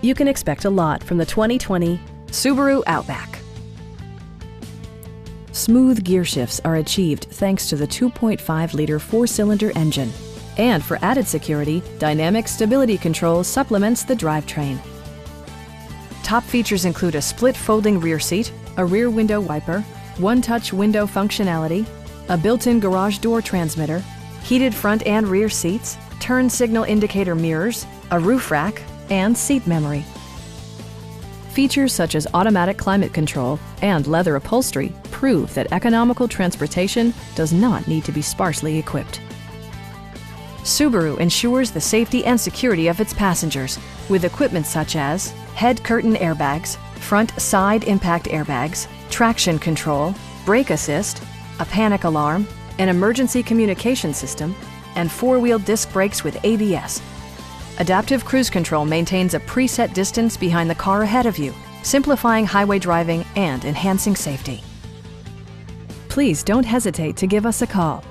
You can expect a lot from the 2020 Subaru Outback. Smooth gear shifts are achieved thanks to the 2.5-liter four-cylinder engine. And for added security, dynamic stability control supplements the drivetrain. Top features include a split folding rear seat, a rear window wiper, one-touch window functionality, a built-in garage door transmitter, heated front and rear seats, turn signal indicator mirrors, a roof rack, and seat memory. Features such as automatic climate control and leather upholstery prove that economical transportation does not need to be sparsely equipped. Subaru ensures the safety and security of its passengers with equipment such as head curtain airbags, front side impact airbags, traction control, brake assist, a panic alarm, an emergency communication system, and four-wheel disc brakes with ABS. Adaptive Cruise Control maintains a preset distance behind the car ahead of you, simplifying highway driving and enhancing safety. Please don't hesitate to give us a call.